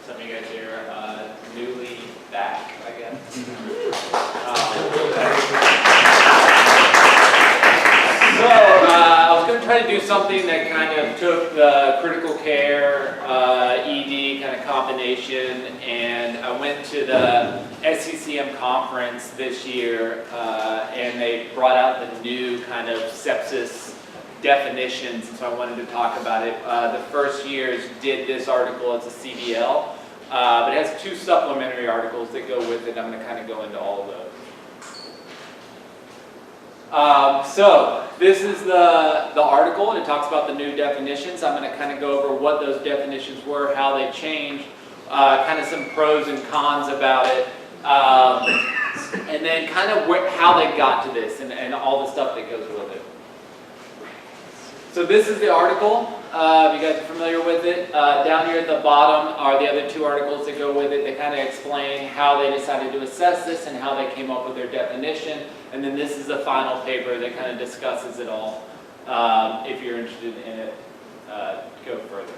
some of you guys here newly back, I guess. So I was going to try to do something that kind of took the critical care, ED kind of combination, and I went to the SCCM conference this year, and they brought out the new kind of sepsis definitions, and so I wanted to talk about it. The first years did this article as a CDL, but it has 2 supplementary articles that go with it. I'm going to kind of go into all of those. So this is the article, and it talks about the new definitions. I'm going to kind of go over what those definitions were, how they changed, kind of some pros and cons about it, and then kind of how they got to this and all the stuff that goes with it. So this is the article, if you guys are familiar with it. Down here at the bottom are the other 2 articles that go with it. They kind of explain how they decided to assess this and how they came up with their definition. And then this is the final paper that kind of discusses it all. If you're interested in it, go further.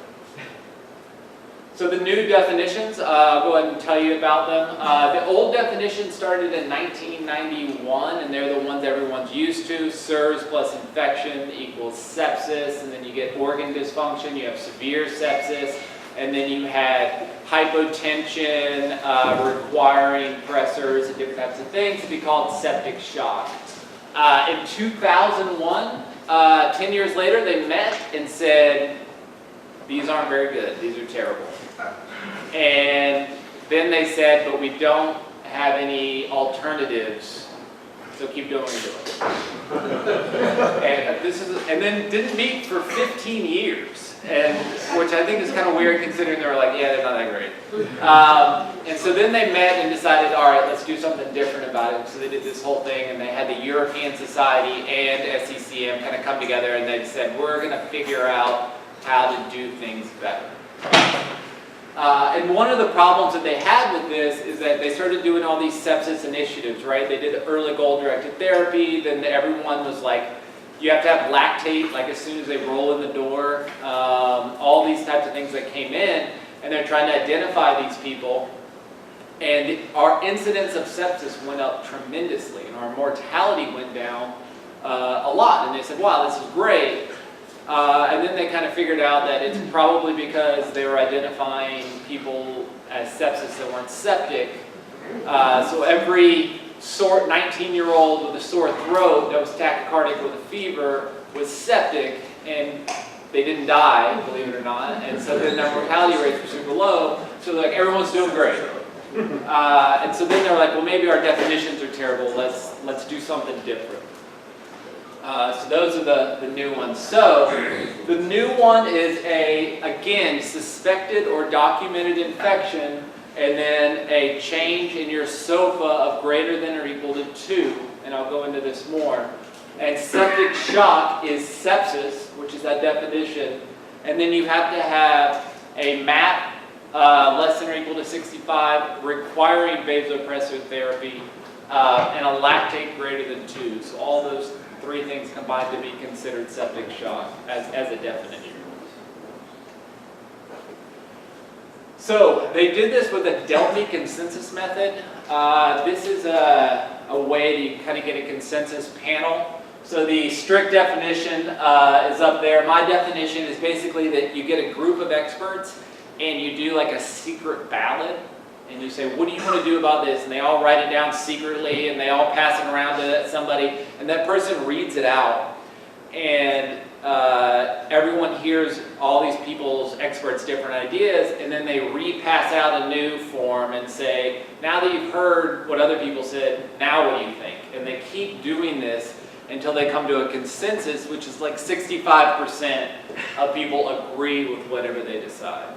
So the new definitions, I'll go ahead and tell you about them. The old definitions started in 1991, and they're the ones everyone's used to. SIRS plus infection equals sepsis, and then you get organ dysfunction, you have severe sepsis, and then you had hypotension requiring pressors and different types of things to be called septic shock. In 2001, 10 years later, they met and said, these aren't very good, these are terrible. And then they said, but we don't have any alternatives, so keep doing what you're doing. And then didn't meet for 15 years, which I think is kind of weird considering they were like, yeah, they're not that great. And so then they met and decided, all right, let's do something different about it. So they did this whole thing, and they had the European Society and SCCM kind of come together, and they said, we're going to figure out how to do things better. And one of the problems that they had with this is that they started doing all these sepsis initiatives, right? They did early goal-directed therapy, then everyone was like, you have to have lactate, like as soon as they roll in the door, all these types of things that came in, and they're trying to identify these people. And our incidence of sepsis went up tremendously, and our mortality went down a lot. And they said, wow, this is great. And then they kind of figured out that it's probably because they were identifying people as sepsis that weren't septic. So every 19-year-old with a sore throat that was tachycardic with a fever was septic, and they didn't die, believe it or not. And so then their mortality rates were super low. So like everyone's doing great. And so then they're like, well, maybe our definitions are terrible. Let's do something different. So those are the new ones. So the new one is again, suspected or documented infection, and then a change in your SOFA of greater than or equal to 2, and I'll go into this more. And septic shock is sepsis, which is that definition, and then you have to have a MAP less than or equal to 65 requiring vasopressor therapy, and a lactate greater than 2. So all those 3 things combined to be considered septic shock as a definition. So they did this with a Delphi consensus method. This is a way to kind of get a consensus panel. So the strict definition is up there. My definition is basically that you get a group of experts and you do like a secret ballot. And you say, what do you want to do about this? And they all write it down secretly, and they all pass it around to somebody, and that person reads it out. And everyone hears all these people's experts' different ideas, and then they repass out a new form and say, now that you've heard what other people said, now what do you think? And they keep doing this until they come to a consensus, which is like 65% of people agree with whatever they decide.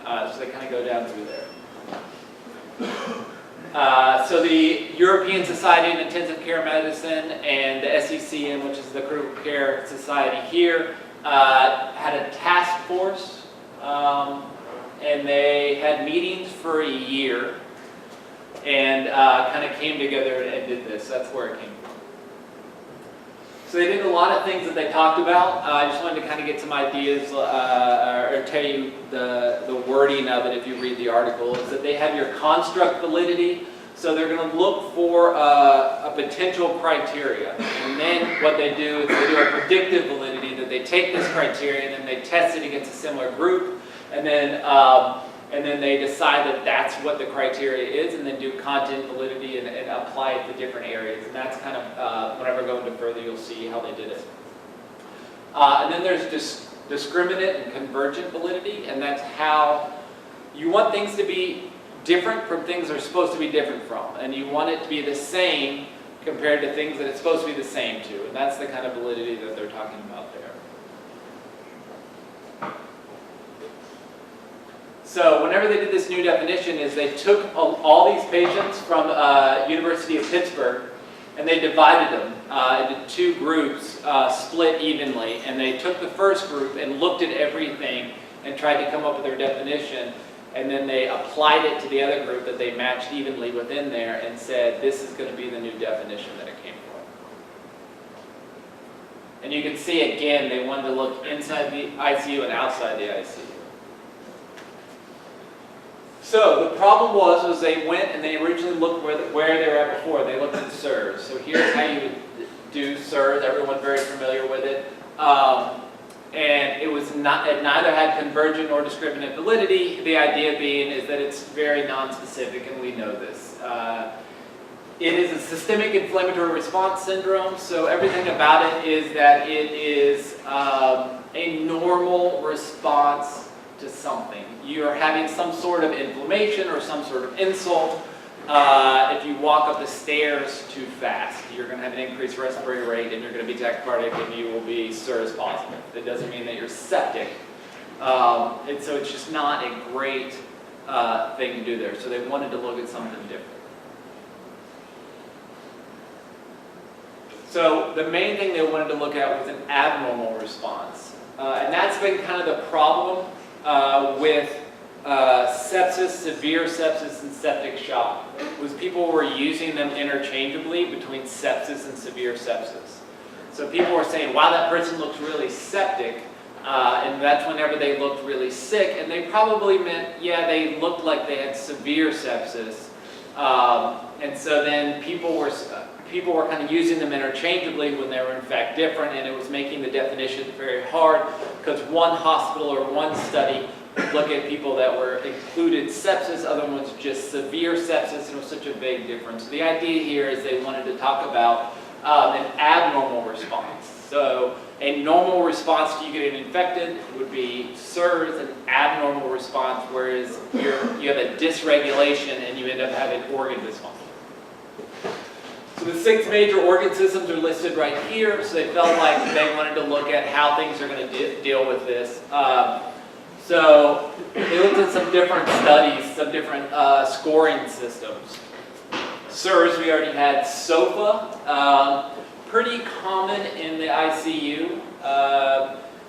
So they kind of go down through there. So the European Society of Intensive Care Medicine and the SCCM, which is the Critical Care Society here, had a task force, and they had meetings for a year, and kind of came together and did this. That's where it came from. So they did a lot of things that they talked about. I just wanted to kind of get some ideas or tell you the wording of it if you read the article. Is that they have your construct validity. So they're going to look for a potential criteria. And then what they do is they do a predictive validity, that they take this criteria and then they test it against a similar group. And then they decide that that's what the criteria is, and then do content validity and apply it to different areas. And that's kind of, whenever I go into further, you'll see how they did it. And then there's discriminant and convergent validity, and that's how you want things to be different from things they're supposed to be different from. And you want it to be the same compared to things that it's supposed to be the same to. And that's the kind of validity that they're talking about there. So whenever they did this new definition is they took all these patients from University of Pittsburgh and they divided them into two groups split evenly. And they took the first group and looked at everything and tried to come up with their definition. And then they applied it to the other group that they matched evenly within there and said, this is going to be the new definition that it came from. And you can see again, they wanted to look inside the ICU and outside the ICU. So the problem was they went and they originally looked where they were at before. They looked at SIRS. So here's how you do SIRS. Everyone's very familiar with it. And it neither had convergent nor discriminant validity. The idea being is that it's very nonspecific, and we know this. It is a systemic inflammatory response syndrome, so everything about it is that it is a normal response to something. You're having some sort of inflammation or some sort of insult. If you walk up the stairs too fast, you're going to have an increased respiratory rate and you're going to be tachycardic and you will be SIRS positive. That doesn't mean that you're septic. And so it's just not a great thing to do there. So they wanted to look at something different. So the main thing they wanted to look at was an abnormal response. And that's been kind of the problem with sepsis, severe sepsis, and septic shock, was people were using them interchangeably between sepsis and severe sepsis. So people were saying, wow, that person looks really septic, and that's whenever they looked really sick, and they probably meant, yeah, they looked like they had severe sepsis. And so then people were kind of using them interchangeably when they were in fact different, and it was making the definition very hard, because one hospital or one study look at people that were included sepsis, other ones just severe sepsis, and it was such a big difference. The idea here is they wanted to talk about an abnormal response. So a normal response to you getting infected would be SIRS, an abnormal response, whereas you have a dysregulation and you end up having organ dysfunction. So the 6 major organ systems are listed right here, so they felt like they wanted to look at how things are going to deal with this. So they looked at some different studies, some different scoring systems. SIRS, we already had SOFA, pretty common in the ICU.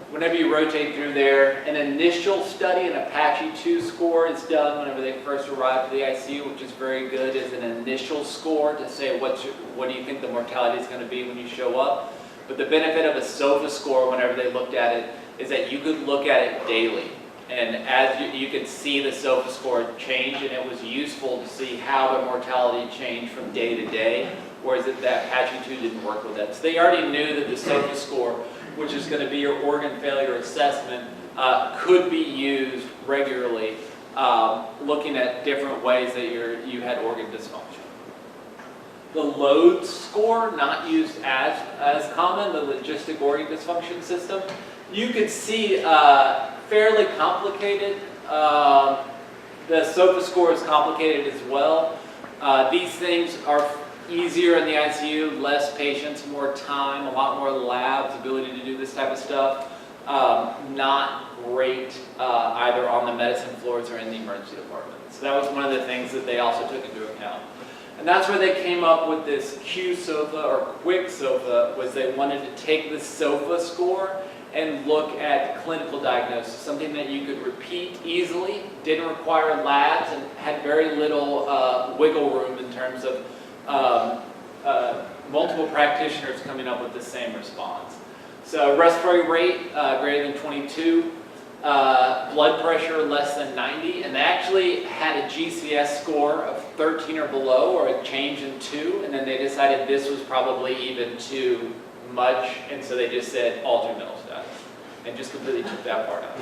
Whenever you rotate through there, an initial study, an Apache 2 score is done whenever they first arrive to the ICU, which is very good, is an initial score to say what do you think the mortality is going to be when you show up. But the benefit of a SOFA score, whenever they looked at it, is that you could look at it daily. And as you could see the SOFA score change, and it was useful to see how the mortality changed from day to day, whereas that Apache 2 didn't work with that. So they already knew that the SOFA score, which is going to be your organ failure assessment, could be used regularly, looking at different ways that you had organ dysfunction. The load score, not used as common, the logistic organ dysfunction system, you could see fairly complicated. The SOFA score is complicated as well. These things are easier in the ICU, less patients, more time, a lot more labs, ability to do this type of stuff. Not great either on the medicine floors or in the emergency department. So that was one of the things that they also took into account. And that's where they came up with this Q-SOFA or quick SOFA, was they wanted to take the SOFA score and look at clinical diagnosis, something that you could repeat easily, didn't require labs, and had very little wiggle room in terms of multiple practitioners coming up with the same response. So respiratory rate greater than 22, blood pressure less than 90, and they actually had a GCS score of 13 or below, or a change in 2, and then they decided this was probably even too much, and so they just said altered mental status, and just completely took that part out.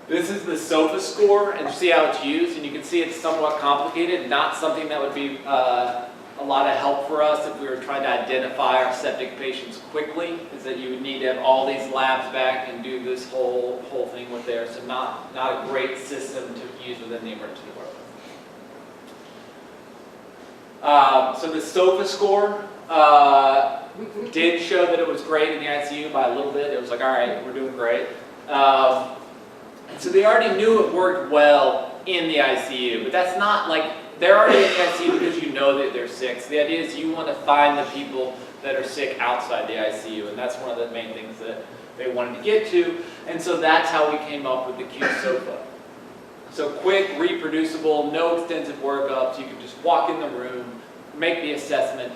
This is the SOFA score, and see how it's used, and you can see it's somewhat complicated, not something that would be a lot of help for us if we were trying to identify our septic patients quickly, is that you would need to have all these labs back and do this whole thing with there, so not a great system to use within the emergency department. So the SOFA score did show that it was great in the ICU by a little bit. It was like, all right, we're doing great. So they already knew it worked well in the ICU, but that's not like, they're already in the ICU because you know that they're sick. So the idea is you want to find the people that are sick outside the ICU, and that's one of the main things that they wanted to get to, and so that's how we came up with the Q-SOFA. So quick, reproducible, no extensive workups, you can just walk in the room, make the assessment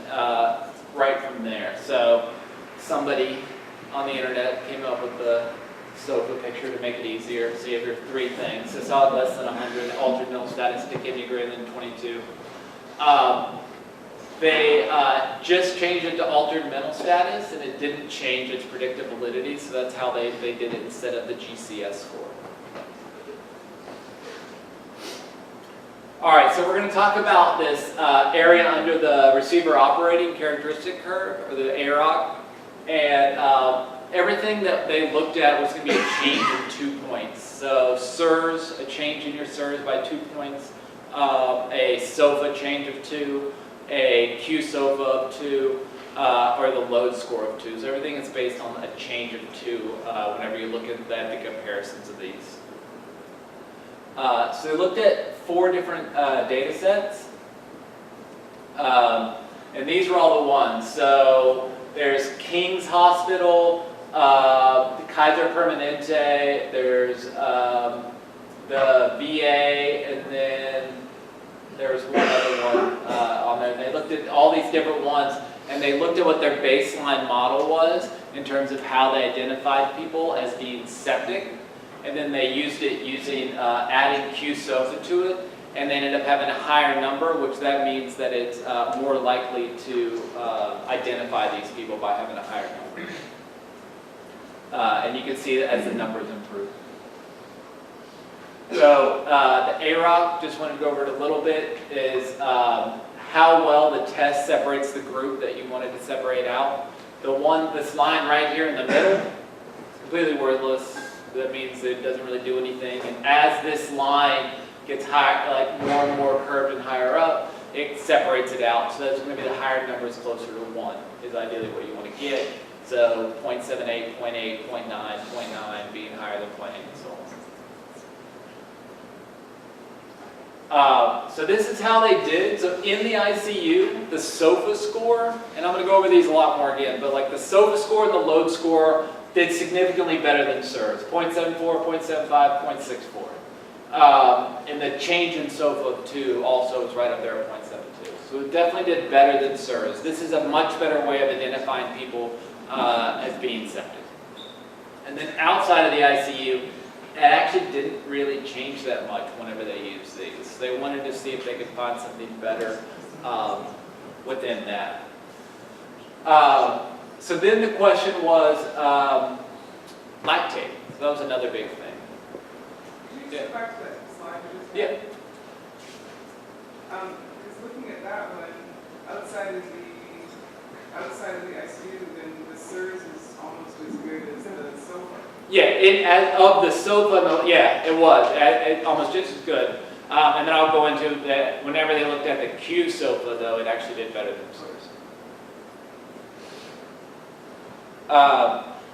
right from there. So somebody on the internet came up with the SOFA picture to make it easier. So you have your 3 things: systolic less than 100, altered mental status, tachypnea greater than 22. They just changed it to altered mental status, and it didn't change its predictive validity, so that's how they did it instead of the GCS score. All right, so we're going to talk about this area under the receiver operating characteristic curve, or the AROC, and everything that they looked at was going to be a change in 2 points. So SIRS, a change in your SIRS by 2 points, a SOFA change of 2, a Q-SOFA of 2, or the load score of 2. So everything is based on a change of 2 whenever you look at the comparisons of these. So they looked at 4 different data sets, and these were all the ones. So there's King's Hospital, Kaiser Permanente, there's the VA, and then there's one other one on there. And they looked at all these different ones, and they looked at what their baseline model was in terms of how they identified people as being septic, and then they used it using adding Q-SOFA to it, and they ended up having a higher number, which that means that it's more likely to identify these people by having a higher number. And you can see that as the numbers improve. So the AROC, just wanted to go over it a little bit, is how well the test separates the group that you wanted to separate out. This line right here in the middle is completely worthless. That means it doesn't really do anything. And as this line gets higher, like more and more curved and higher up, it separates it out. So that's going to be the higher numbers closer to 1 is ideally what you want to get. So 0.78, 0.8, 0.9, 0.9 being higher than 0.8 and so on. So this is how they did. So in the ICU, the SOFA score, and I'm going to go over these a lot more again, but like the SOFA score and the load score did significantly better than SIRS, 0.74, 0.75, 0.64. And the change in SOFA of 2 also is right up there at 0.72. So it definitely did better than SIRS. This is a much better way of identifying people as being septic. And then outside of the ICU, it actually didn't really change that much whenever they used these. They wanted to see if they could find something better within that. So then the question was lactate. So that was another big thing. Can you just go back to that slide you just had? Yeah. Because looking at that one, outside of the ICU, then the SIRS is almost as good as the SOFA. Yeah, of the SOFA, yeah, it was. Almost just as good. And then I'll go into that. Whenever they looked at the Q-SOFA, though, it actually did better than SIRS.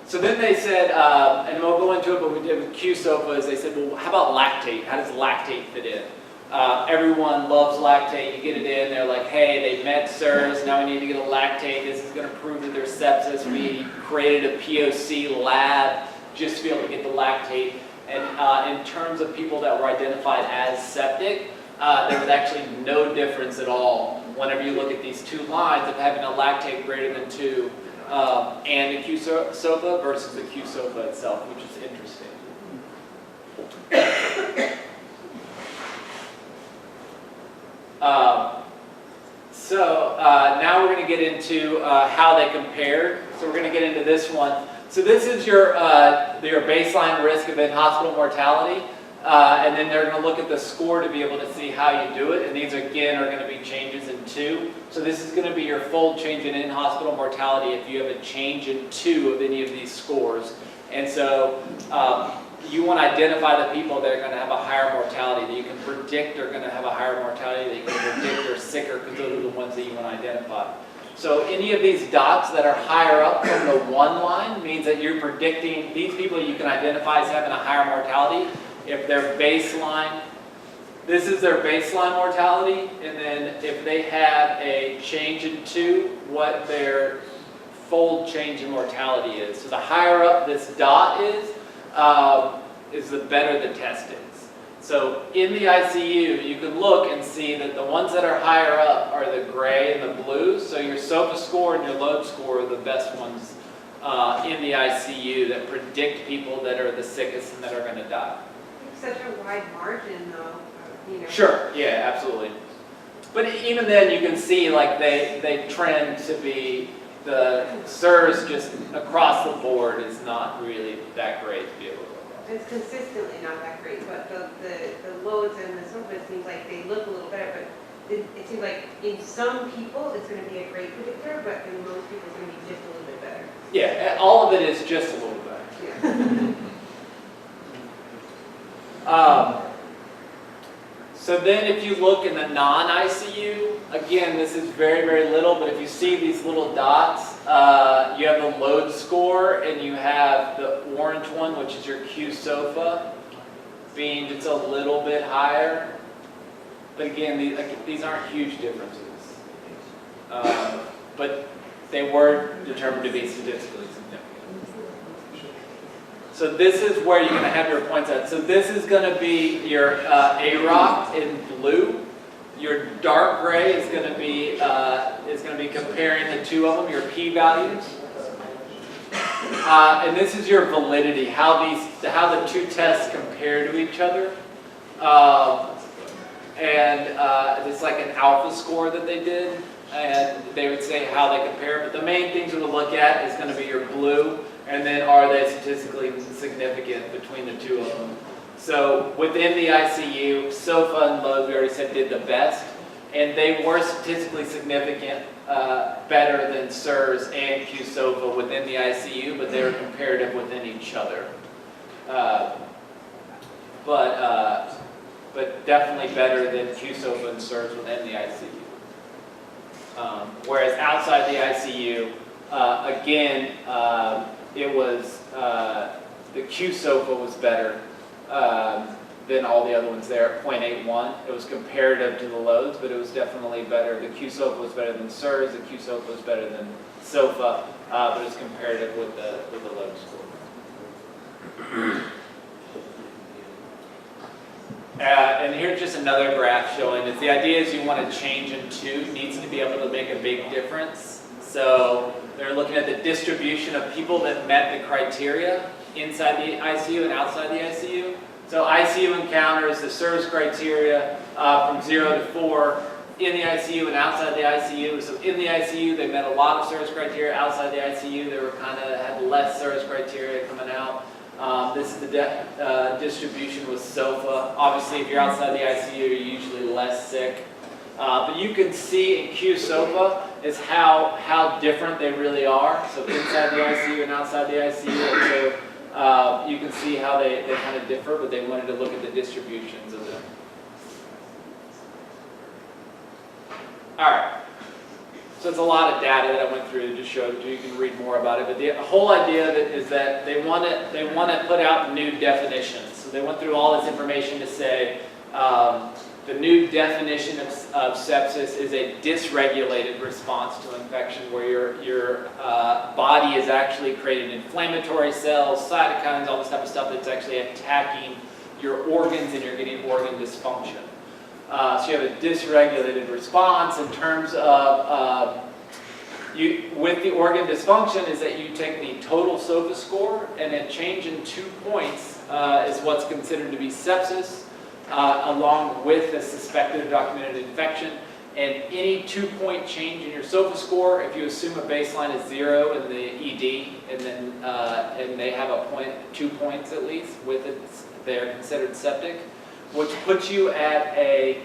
So then they said, and we'll go into it, but we did with Q-SOFA, is they said, well, how about lactate? How does lactate fit in? Everyone loves lactate. You get it in, they're like, hey, they met SIRS, now we need to get a lactate. This is going to prove that there's sepsis. We created a POC lab just to be able to get the lactate. And in terms of people that were identified as septic, there was actually no difference at all whenever you look at these two lines of having a lactate greater than 2 and a Q-SOFA versus the Q-SOFA itself, which is interesting. Now we're going to get into how they compared. So we're going to get into this one. So this is your baseline risk of in-hospital mortality. And then they're going to look at the score to be able to see how you do it. And these, again, are going to be changes in 2. So this is going to be your full change in in-hospital mortality if you have a change in 2 of any of these scores. And so you want to identify the people that are going to have a higher mortality, that you can predict are going to have a higher mortality, that you can predict are sicker, because those are the ones that you want to identify. So any of these dots that are higher up from the 1 line means that you're predicting these people you can identify as having a higher mortality. If their baseline, this is their baseline mortality, and then if they have a change in 2, what their fold change in mortality is. So the higher up this dot is the better the test is. So in the ICU, you can look and see that the ones that are higher up are the gray and the blue. So your SOFA score and your load score are the best ones in the ICU that predict people that are the sickest and that are going to die. Such a wide margin, though. You know. Sure. Yeah, absolutely. But even then, you can see like they trend to be the SIRS just across the board is not really that great to be able to look at. It's consistently not that great, but the loads and the SOFA, it seems like they look a little better, but it seems like in some people it's going to be a great predictor, but in most people it's going to be just a little bit better. Yeah, all of it is just a little better. Yeah. So then if you look in the non-ICU, again, this is very, very little, but if you see these little dots, you have the load score and you have the orange one, which is your Q-SOFA, being just a little bit higher. But again, these aren't huge differences. But they were determined to be statistically significant. So this is where you're going to have your points at. So this is going to be your AROC in blue. Your dark gray is going to be comparing the 2 of them, your p-values. And this is your validity, how the 2 tests compare to each other. It's like an alpha score that they did, and they would say how they compare. But the main things we're going to look at is going to be your blue. And then are they statistically significant between the 2 of them? So within the ICU, SOFA and load, we already said, did the best. And they were statistically significant, better than SIRS and Q-SOFA within the ICU, but they were comparative within each other. But definitely better than Q-SOFA and SIRS within the ICU. Whereas outside the ICU, again, it was, the Q-SOFA was better than all the other ones there at 0.81. It was comparative to the loads, but it was definitely better. The Q-SOFA was better than SIRS, the Q-SOFA was better than SOFA, but it was comparative with the load score. And here's just another graph showing that the idea is you want to change in 2, needs to be able to make a big difference. So they're looking at the distribution of people that met the criteria inside the ICU and outside the ICU. So ICU encounters the SIRS criteria from 0 to 4 in the ICU and outside the ICU. So in the ICU, they met a lot of SIRS criteria. Outside the ICU, they were had less SIRS criteria coming out. This is the distribution with SOFA. Obviously, if you're outside the ICU, you're usually less sick. But you can see in Q-SOFA is how different they really are. So inside the ICU and outside the ICU. And so you can see how they kind of differ, but they wanted to look at the distributions of them. All right. So it's a lot of data that I went through to just show you. You can read more about it. But the whole idea of it is that they want to put out new definitions. So they went through all this information to say the new definition of sepsis is a dysregulated response to infection, where your body is actually creating inflammatory cells, cytokines, all this type of stuff that's actually attacking your organs, and you're getting organ dysfunction. So you have a dysregulated response in terms of, with the organ dysfunction is that you take the total SOFA score and then change in 2 points is what's considered to be sepsis, along with a suspected or documented infection. And any 2-point change in your SOFA score, if you assume a baseline is 0 in the ED, and then and they have a point, 2 points at least, with it, they're considered septic, which puts you at a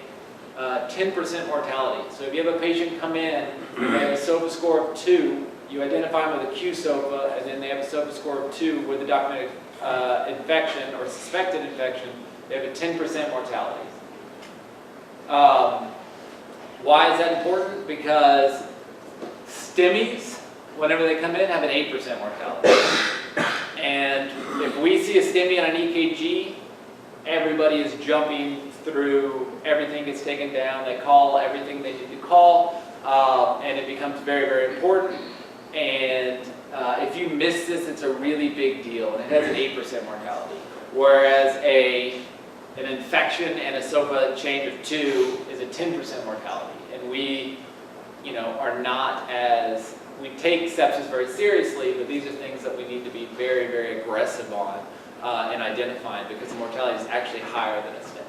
10% mortality. So if you have a patient come in, they have a SOFA score of 2, you identify them with a Q SOFA, and then they have a SOFA score of 2 with a documented infection or suspected infection, they have a 10% mortality. Why is that important? Because STEMIs, whenever they come in, have an 8% mortality. And if we see a STEMI on an EKG, everybody is jumping through, everything gets taken down, they call everything they need to call, and it becomes very, very important. And if you miss this, it's a really big deal, and it has an 8% mortality. Whereas an infection and a SOFA change of 2 is a 10% mortality. And we, are not as, we take sepsis very seriously, but these are things that we need to be very, very aggressive on and identifying, because the mortality is actually higher than a STEMI.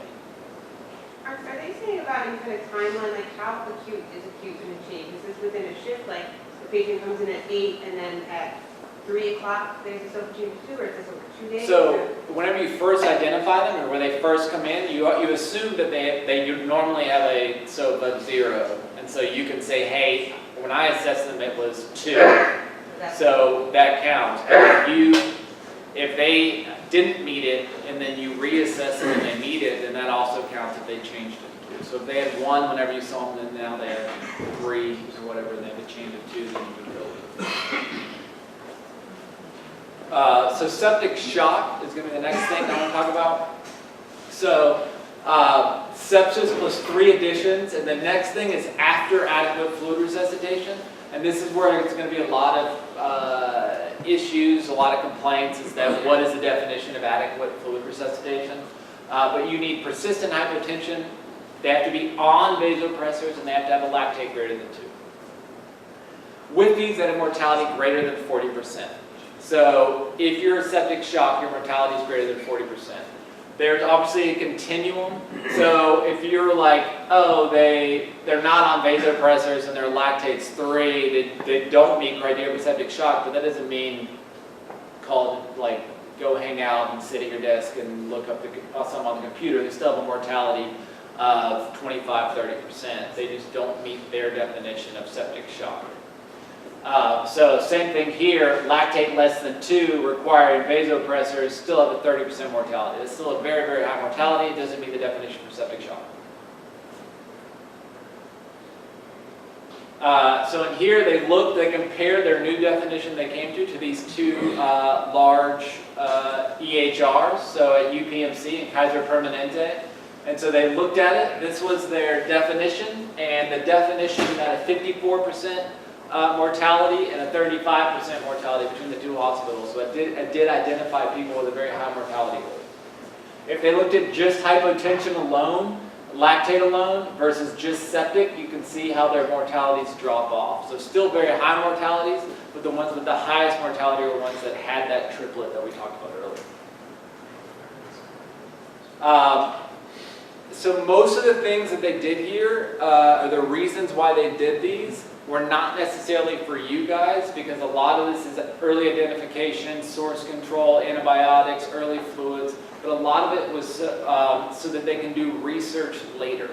Are they saying about any kind of timeline, like how acute is acute going to change? Is this within a shift, like the patient comes in at 8 and then at 3 o'clock there's a SOFA change of 2, or is this over 2 days? So whenever you first identify them, or when they first come in, you assume that they normally have a SOFA 0. And so you can say, hey, when I assessed them, it was 2. So that counts. And if they didn't meet it, and then you reassess them and they meet it, then that also counts if they changed it to 2. So if they had 1 whenever you saw them, then now they're 3 or whatever, and they have a change of 2, then you would go with it. So septic shock is going to be the next thing I want to talk about. So sepsis plus 3 additions, and the next thing is after adequate fluid resuscitation. And this is where it's going to be a lot of issues, a lot of complaints, is that what is the definition of adequate fluid resuscitation? But you need persistent hypotension, they have to be on vasopressors, and they have to have a lactate greater than 2. With these, that have mortality greater than 40%. So if you're a septic shock, your mortality is greater than 40%. There's obviously a continuum. So if you're like, oh, they're not on vasopressors and their lactate's 3, they don't meet criteria for septic shock, but that doesn't mean go hang out and sit at your desk and look up something on the computer. They still have a mortality of 25-30%. They just don't meet their definition of septic shock. So same thing here, lactate less than 2 requiring vasopressors still have a 30% mortality. It's still a very, very high mortality. It doesn't meet the definition for septic shock. So in here they compared their new definition they came to these 2 large EHRs, so at UPMC and Kaiser Permanente. And so they looked at it. This was their definition, and the definition had a 54% mortality and a 35% mortality between the 2 hospitals. So it did identify people with a very high mortality rate. If they looked at just hypotension alone, lactate alone, versus just septic, you can see how their mortalities drop off. So still very high mortalities, but the ones with the highest mortality were ones that had that triplet that we talked about earlier. So most of the things that they did here, or the reasons why they did these, were not necessarily for you guys, because a lot of this is early identification, source control, antibiotics, early fluids, but a lot of it was so that they can do research later.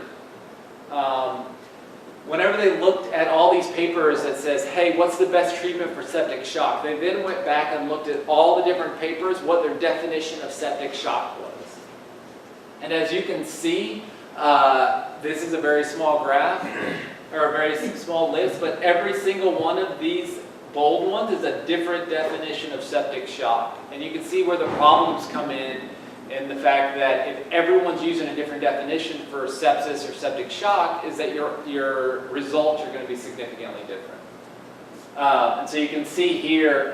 Whenever they looked at all these papers that says, hey, what's the best treatment for septic shock? They then went back and looked at all the different papers, what their definition of septic shock was. And as you can see, this is a very small graph, or a very small list, but every single one of these bold ones is a different definition of septic shock. And you can see where the problems come in the fact that if everyone's using a different definition for sepsis or septic shock, is that your results are going to be significantly different. And so you can see here,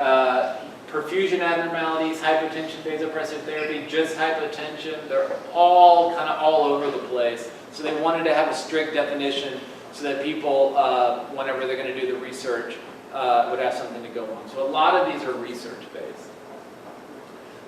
perfusion abnormalities, hypotension, vasopressor therapy, just hypotension, they're all kind of all over the place. So they wanted to have a strict definition so that people, whenever they're going to do the research, would have something to go on. So a lot of these are research-based.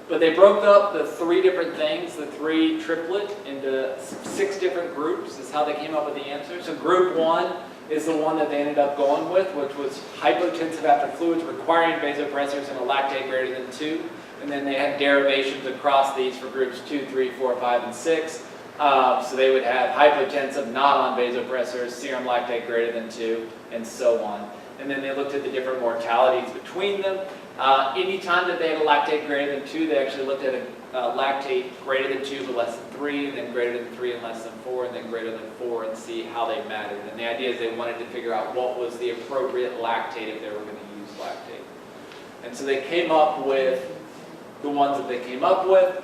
But they broke up the 3 different things, the 3 triplet, into 6 different groups is how they came up with the answer. So group 1 is the one that they ended up going with, which was hypotensive after fluids requiring vasopressors and a lactate greater than 2. And then they had derivations across these for groups 2, 3, 4, 5, and 6. So they would have hypotensive, not on vasopressors, serum lactate greater than 2, and so on. And then they looked at the different mortalities between them. Anytime that they had a lactate greater than 2, they actually looked at a lactate greater than 2 but less than 3, and then greater than 3 and less than 4, and then greater than 4, and see how they mattered. And the idea is they wanted to figure out what was the appropriate lactate if they were going to use lactate. And so they came up with the ones that they came up with,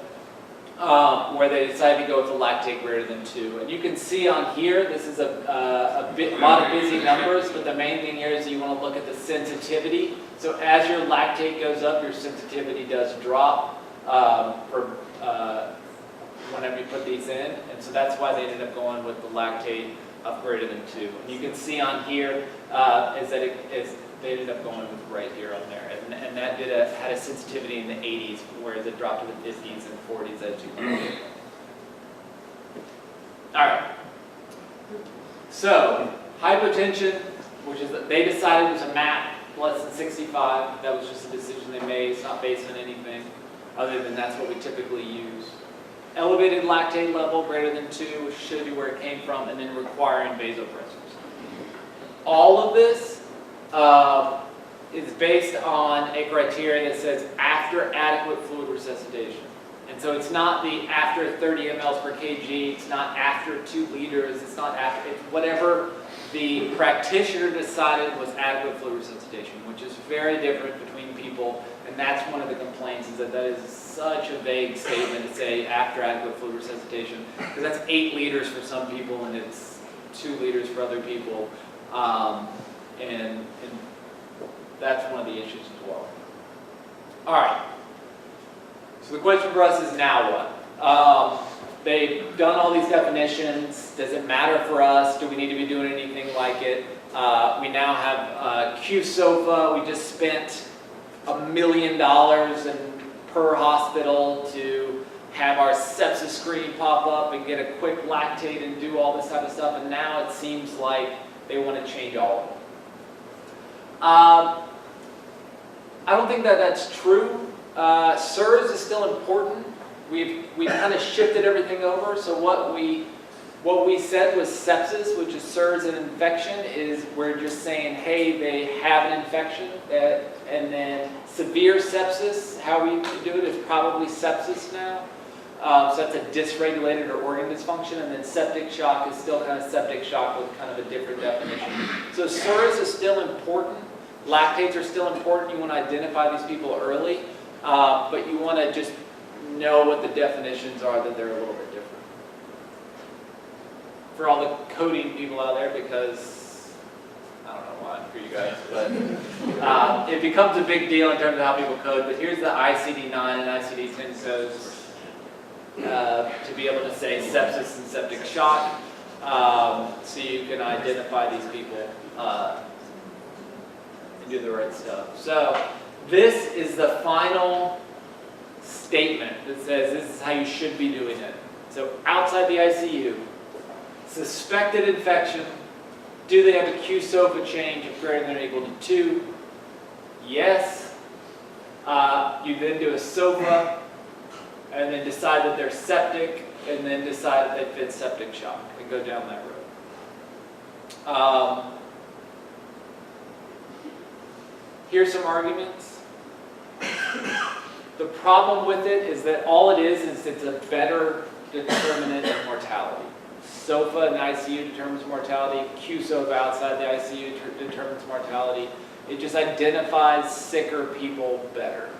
where they decided to go with a lactate greater than 2. And you can see on here, this is a lot of busy numbers, but the main thing here is you want to look at the sensitivity. So as your lactate goes up, your sensitivity does drop whenever you put these in. And so that's why they ended up going with the lactate of greater than 2. And you can see on here is that they ended up going with right here on there. And that had a sensitivity in the 80s, whereas it dropped to the 50s and 40s as you go. All right. So hypotension, which is they decided was a MAP less than 65. That was just a decision they made. It's not based on anything other than that's what we typically use. Elevated lactate level greater than 2, which shows you where it came from, and then requiring vasopressors. All of this is based on a criteria that says after adequate fluid resuscitation. And so it's not the after 30 mLs per kg, it's not after 2 liters, it's not after, it's whatever the practitioner decided was adequate fluid resuscitation, which is very different between people. And that's one of the complaints, is that is such a vague statement to say after adequate fluid resuscitation, because that's 8 liters for some people and it's 2 liters for other people. And that's one of the issues as well. All right. So the question for us is now what? They've done all these definitions. Does it matter for us? Do we need to be doing anything like it? We now have Q-SOFA. We just spent $1 million per hospital to have our sepsis screen pop up and get a quick lactate and do all this type of stuff. And now it seems like they want to change all of it. I don't think that that's true. SIRS is still important. We've kind of shifted everything over. So what we said was sepsis, which is SIRS and infection, is we're just saying, hey, they have an infection. And then severe sepsis, how we do it is probably sepsis now. So that's a dysregulated or organ dysfunction. And then septic shock is still kind of septic shock with kind of a different definition. So SIRS is still important. Lactates are still important. You want to identify these people early. But you want to just know what the definitions are, that they're a little bit different. For all the coding people out there, because I don't know why for you guys, but it becomes a big deal in terms of how people code. But here's the ICD-9 and ICD-10 codes to be able to say sepsis and septic shock, so you can identify these people and do the right stuff. So this is the final statement that says this is how you should be doing it. So outside the ICU, suspected infection, do they have a Q-SOFA change of greater than or equal to 2? Yes. You then do a SOFA, and then decide that they're septic, and then decide that they fit septic shock, and go down that road. Here's some arguments. The problem with it is that all it is it's a better determinant of mortality. SOFA in the ICU determines mortality. Q-SOFA outside the ICU determines mortality. It just identifies sicker people better.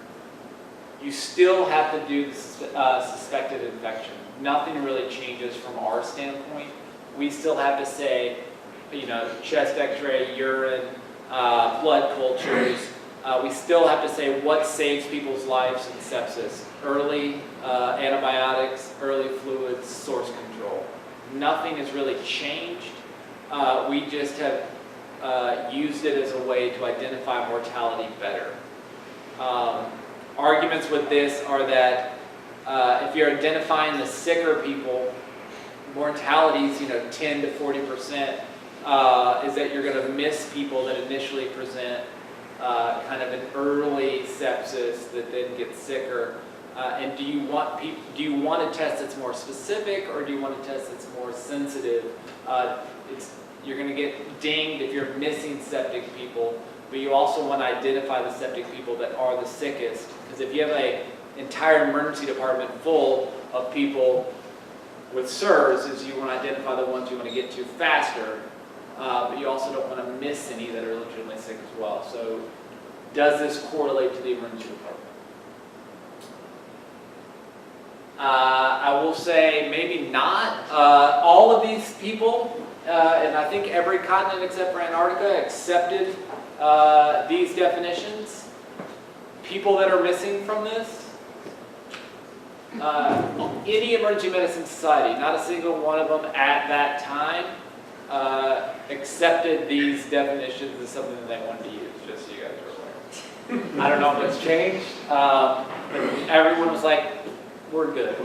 You still have to do the suspected infection. Nothing really changes from our standpoint. We still have to say, chest x-ray, urine, blood cultures. We still have to say what saves people's lives in sepsis. Early antibiotics, early fluids, source control. nothing has really changed. We just have used it as a way to identify mortality better. Arguments with this are that if you're identifying the sicker people, mortality is 10 to 40%, is that you're going to miss people that initially present kind of an early sepsis that then gets sicker. And do you want a test that's more specific, or do you want a test that's more sensitive? You're going to get dinged if you're missing septic people, but you also want to identify the septic people that are the sickest. Because if you have an entire emergency department full of people with SIRS, you want to identify the ones you want to get to faster, but you also don't want to miss any that are legitimately sick as well. So does this correlate to the emergency department? I will say maybe not. All of these people, and I think every continent except for Antarctica accepted these definitions. People that are missing from this, any emergency medicine society, not a single one of them at that time accepted these definitions as something that they wanted to use, just so you guys are aware. I don't know if it's changed, but everyone was like, we're good.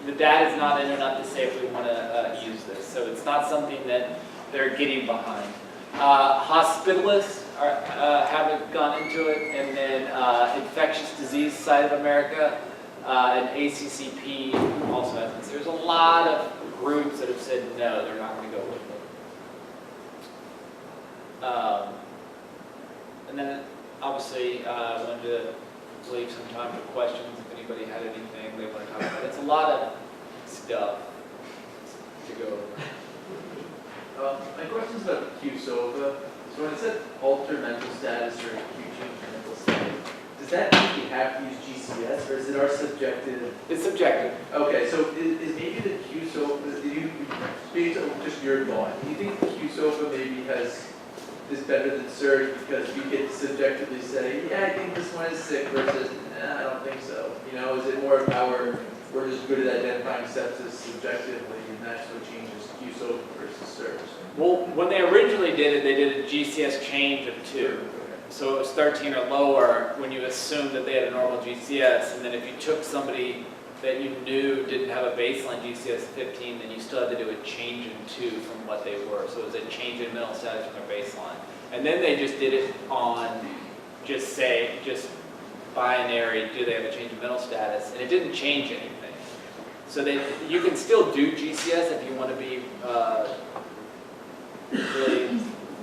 The data is not in enough to say if we want to use this. So it's not something that they're getting behind. Hospitalists haven't gone into it, and then Infectious Disease Society of America and ACCP also has this. There's a lot of groups that have said no, they're not going to go with it. And then obviously I wanted to leave some time for questions if anybody had anything they want to talk about. It's a lot of stuff to go over. My question is about QSOFA. So when it said alter mental status or acute change in mental status, does that mean we have to use GCS, or is it our subjective? It's subjective. Okay, so is maybe the QSOFA, based on just your thought, do you think the QSOFA maybe is better than SIRS because we get to subjectively say, yeah, I think this one is sick versus, I don't think so. Is it more of how we're just good at identifying sepsis subjectively, and that's what changes QSOFA versus SIRS? Well, when they originally did it, they did a GCS change of 2. Okay. So it was 13 or lower when you assumed that they had a normal GCS, and then if you took somebody that you knew didn't have a baseline GCS of 15, then you still had to do a change in 2 from what they were. So it was a change in mental status from their baseline. And then they just did it on just binary, do they have a change in mental status, and it didn't change anything. So you can still do GCS if you want to be really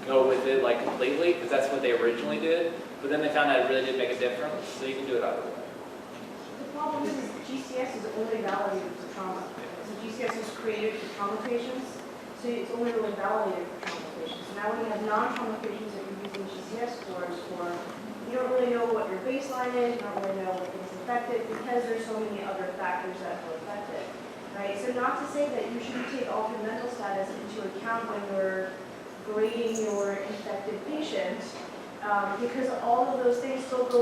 go with it like completely, because that's what they originally did. But then they found out it really did make a difference, so you can do it either way. The problem is GCS is only validated for trauma. So GCS was created for trauma patients, so it's only really validated for trauma patients. So now when you have non-trauma patients that you're using GCS scores for, you don't really know what your baseline is, you don't really know what things affected, because there's so many other factors that will affect it. Right? So not to say that you shouldn't take altered mental status into account when you're grading your infected patient, because all of those things still go